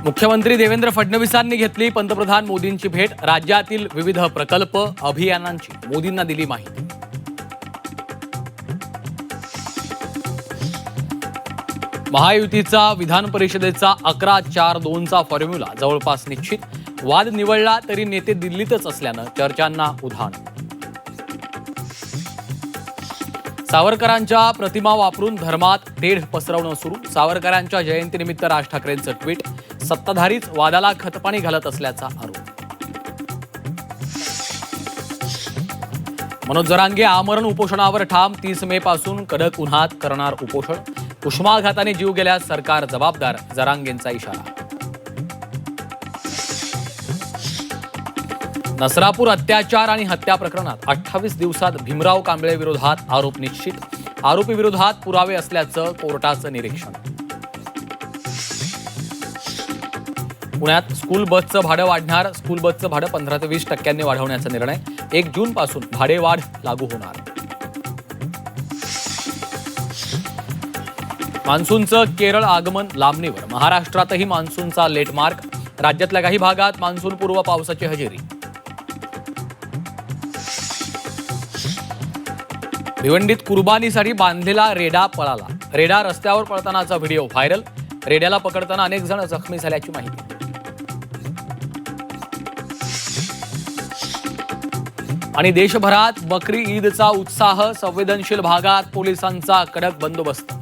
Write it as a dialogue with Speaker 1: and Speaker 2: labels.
Speaker 1: मुख्यमंत्री देवेंद्र फडणवीसांनी घेतली पंतप्रधान मोदींची भेट। राज्यातील विविध प्रकल्प अभियानांची मोदींना दिली माहिती। महायुतीचा विधान परिषदेचा 11-4-2चा फॉर्म्युला जवळपास निश्चित। वाद निवळला तरी नेते दिल्लीतच असल्यानं चर्चांना उधाण। सावरकरांच्या प्रतिमा वापरून धर्मात तेढ पसरवणं सुरू। सावरकरांच्या जयंतीनिमित्त राज ठाकरेंचं ट्विट। सत्ताधारीच वादाला खतपाणी घालत असल्याचा आरोप। मनोज जरांगे आमरण उपोषणावर ठाम। 30 मे पासून कडक उन्हात करणार उपोषण। उष्माघाताने जीव गेल्यास सरकार जबाबदार, जरांगेंचा इशारा। नसरापूर अत्याचार आणि हत्या प्रकरणात 28 दिवसात भीमराव कांबळे विरोधात आरोप निश्चित। आरोपी विरोधात पुरावे असल्याचं कोर्टाचं निरीक्षण। पुण्यात स्कूल बसचं भाडं वाढणार। स्कूल बसचं भाडं 15 ते 20% वाढवण्याचा निर्णय। 1 जून पासून भाडेवाढ लागू होणार। मान्सूनचं केरळ आगमन लांबणीवर। महाराष्ट्रातही मान्सूनचा लेट मार्क। राज्यातल्या काही भागात मान्सूनपूर्व पावसाची हजेरी। भिवंडीत कुर्बानीसाठी बांधलेला रेडा पळाला। रेडा रस्त्यावर पळतानाचा व्हिडिओ व्हायरल। रेड्याला पकडताना अनेक जण जखमी झाल्याची माहिती। आणि देशभरात बकरी ईदचा उत्साह। संवेदनशील भागात पोलिसांचा कडक बंदोबस्त।